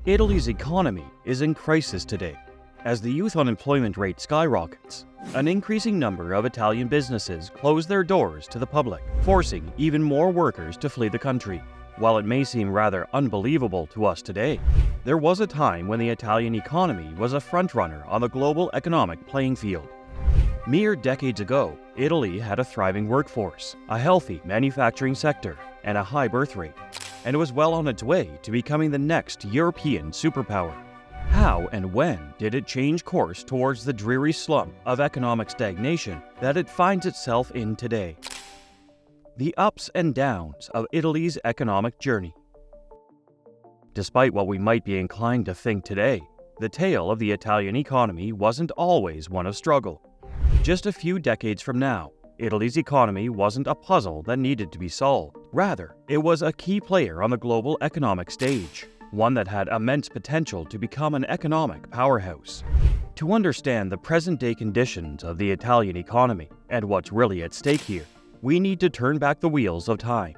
Italy's economy is in crisis today. As the youth unemployment rate skyrockets, an increasing number of Italian businesses close their doors to the public, forcing even more workers to flee the country. While it may seem rather unbelievable to us today, there was a time when the Italian economy was a frontrunner on the global economic playing field. Mere decades ago, Italy had a thriving workforce, a healthy manufacturing sector, and a high birth rate, and it was well on its way to becoming the next European superpower. How and when did it change course towards the dreary slump of economic stagnation that it finds itself in today? The ups and downs of Italy's economic journey. Despite what we might be inclined to think today, the tale of the Italian economy wasn't always one of struggle. Just a few decades from now, Italy's economy wasn't a puzzle that needed to be solved. Rather, it was a key player on the global economic stage, one that had immense potential to become an economic powerhouse. To understand the present-day conditions of the Italian economy and what's really at stake here, we need to turn back the wheels of time.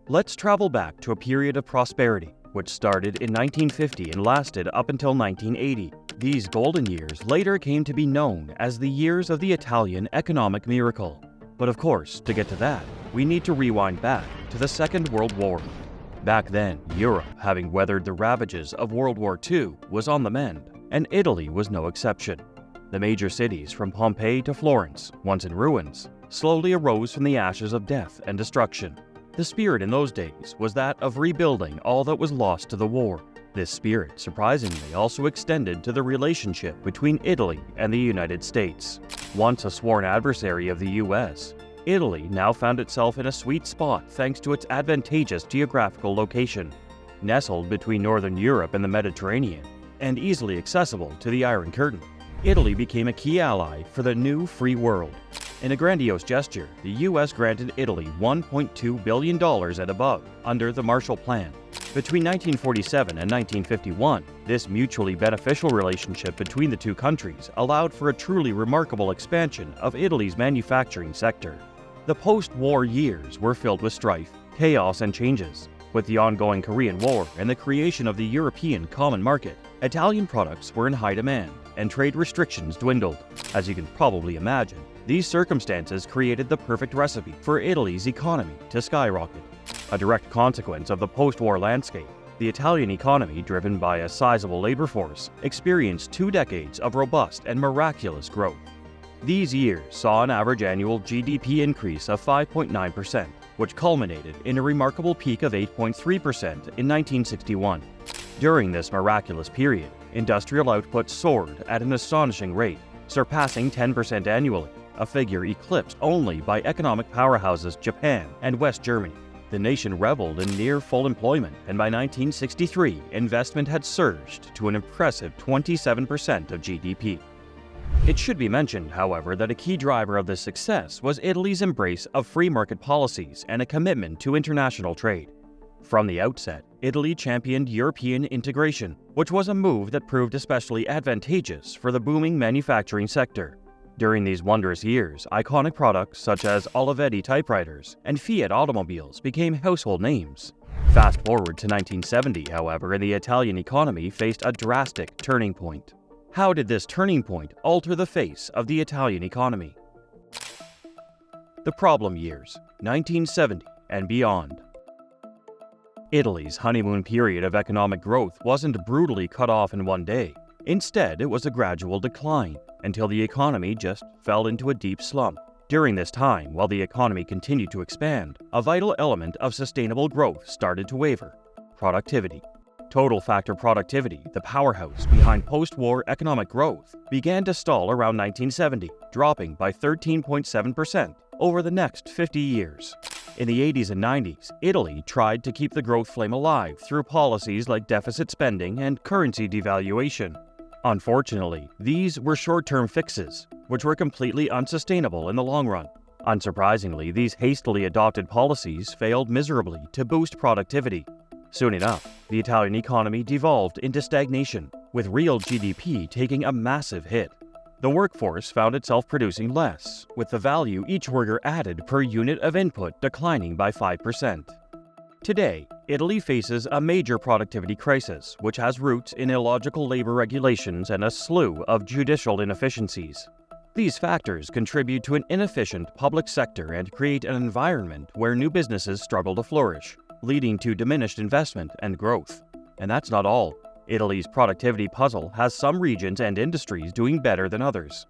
Let's travel back to a period of prosperity, which started in 1950 and lasted up until 1980. These golden years later came to be known as the years of the Italian economic miracle. But of course, to get to that, we need to rewind back to the Second World War. Back then, Europe, having weathered the ravages of World War II, was on the mend, and Italy was no exception. The major cities from Pompeii to Florence, once in ruins, slowly arose from the ashes of death and destruction. The spirit in those days was that of rebuilding all that was lost to the war. This spirit, surprisingly, also extended to the relationship between Italy and the United States. Once a sworn adversary of the US, Italy now found itself in a sweet spot thanks to its advantageous geographical location. Nestled between Northern Europe and the Mediterranean, and easily accessible to the Iron Curtain, Italy became a key ally for the new free world. In a grandiose gesture, the US granted Italy $1.2 billion and above under the Marshall Plan. Between 1947 and 1951, this mutually beneficial relationship between the two countries allowed for a truly remarkable expansion of Italy's manufacturing sector. The post-war years were filled with strife, chaos, and changes. With the ongoing Korean War and the creation of the European Common Market, Italian products were in high demand, and trade restrictions dwindled. As you can probably imagine, these circumstances created the perfect recipe for Italy's economy to skyrocket. A direct consequence of the post-war landscape, the Italian economy, driven by a sizable labor force, experienced 2 decades of robust and miraculous growth. These years saw an average annual GDP increase of 5.9%, which culminated in a remarkable peak of 8.3% in 1961. During this miraculous period, industrial output soared at an astonishing rate, surpassing 10% annually, a figure eclipsed only by economic powerhouses Japan and West Germany. The nation reveled in near full employment, and by 1963, investment had surged to an impressive 27% of GDP. It should be mentioned, however, that a key driver of this success was Italy's embrace of free market policies and a commitment to international trade. From the outset, Italy championed European integration, which was a move that proved especially advantageous for the booming manufacturing sector. During these wondrous years, iconic products such as Olivetti typewriters and Fiat automobiles became household names. Fast forward to 1970, however, and the Italian economy faced a drastic turning point. How did this turning point alter the face of the Italian economy? The problem years, 1970 and beyond. Italy's honeymoon period of economic growth wasn't brutally cut off in one day. Instead, it was a gradual decline, until the economy just fell into a deep slump. During this time, while the economy continued to expand, a vital element of sustainable growth started to waver: productivity. Total factor productivity, the powerhouse behind post-war economic growth, began to stall around 1970, dropping by 13.7% over the next 50 years. In the 80s and 90s, Italy tried to keep the growth flame alive through policies like deficit spending and currency devaluation. Unfortunately, these were short-term fixes, which were completely unsustainable in the long run. Unsurprisingly, these hastily adopted policies failed miserably to boost productivity. Soon enough, the Italian economy devolved into stagnation, with real GDP taking a massive hit. The workforce found itself producing less, with the value each worker added per unit of input declining by 5%. Today, Italy faces a major productivity crisis, which has roots in illogical labor regulations and a slew of judicial inefficiencies. These factors contribute to an inefficient public sector and create an environment where new businesses struggle to flourish, leading to diminished investment and growth. And that's not all. Italy's productivity puzzle has some regions and industries doing better than others.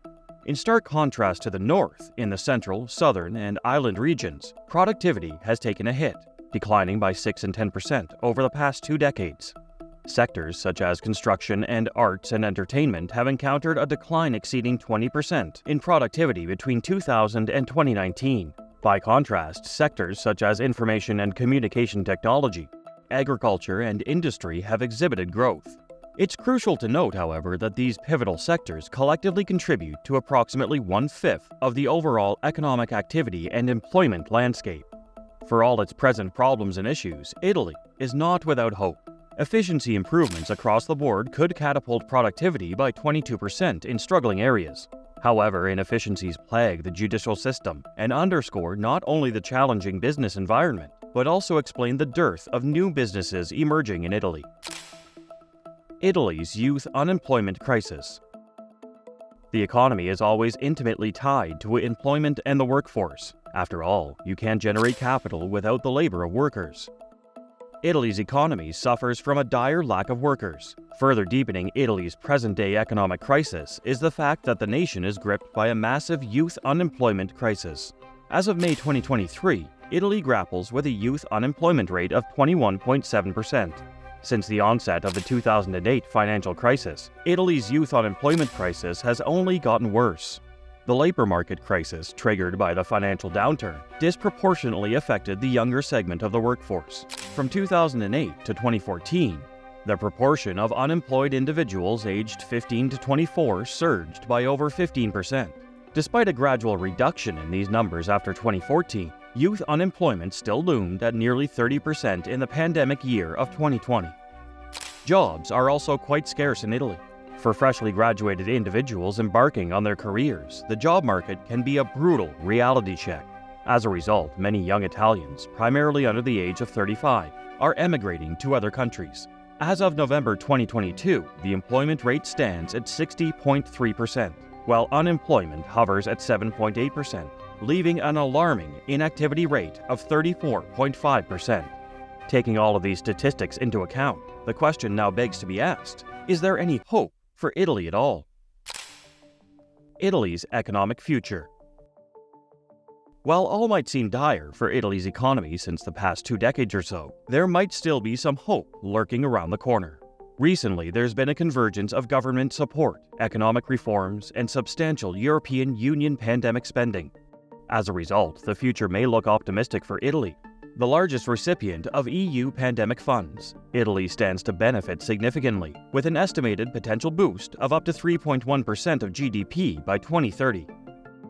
In stark contrast to the north, in the central, southern, and island regions, productivity has taken a hit, declining by 6 and 10% over the past 2 decades. Sectors such as construction and arts and entertainment have encountered a decline exceeding 20% in productivity between 2000 and 2019. By contrast, sectors such as information and communication technology, agriculture, and industry have exhibited growth. It's crucial to note, however, that these pivotal sectors collectively contribute to approximately 1/5 of the overall economic activity and employment landscape. For all its present problems and issues, Italy is not without hope. Efficiency improvements across the board could catapult productivity by 22% in struggling areas. However, inefficiencies plague the judicial system and underscore not only the challenging business environment, but also explain the dearth of new businesses emerging in Italy. Italy's youth unemployment crisis. The economy is always intimately tied to employment and the workforce. After all, you can't generate capital without the labor of workers. Italy's economy suffers from a dire lack of workers. Further deepening Italy's present-day economic crisis is the fact that the nation is gripped by a massive youth unemployment crisis. As of May 2023, Italy grapples with a youth unemployment rate of 21.7%. Since the onset of the 2008 financial crisis, Italy's youth unemployment crisis has only gotten worse. The labor market crisis, triggered by the financial downturn, disproportionately affected the younger segment of the workforce. From 2008 to 2014, the proportion of unemployed individuals aged 15 to 24 surged by over 15%. Despite a gradual reduction in these numbers after 2014, youth unemployment still loomed at nearly 30% in the pandemic year of 2020. Jobs are also quite scarce in Italy. For freshly graduated individuals embarking on their careers, the job market can be a brutal reality check. As a result, many young Italians, primarily under the age of 35, are emigrating to other countries. As of November 2022, the employment rate stands at 60.3%, while unemployment hovers at 7.8%, leaving an alarming inactivity rate of 34.5%. Taking all of these statistics into account, the question now begs to be asked, is there any hope for Italy at all? Italy's economic future. While all might seem dire for Italy's economy since the past 2 decades or so, there might still be some hope lurking around the corner. Recently, there's been a convergence of government support, economic reforms, and substantial European Union pandemic spending. As a result, the future may look optimistic for Italy. The largest recipient of EU pandemic funds, Italy stands to benefit significantly, with an estimated potential boost of up to 3.1% of GDP by 2030.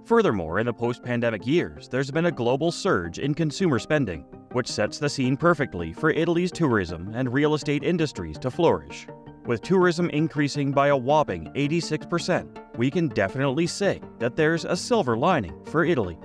Furthermore, in the post-pandemic years, there's been a global surge in consumer spending, which sets the scene perfectly for Italy's tourism and real estate industries to flourish. With tourism increasing by a whopping 86%, we can definitely say that there's a silver lining for Italy.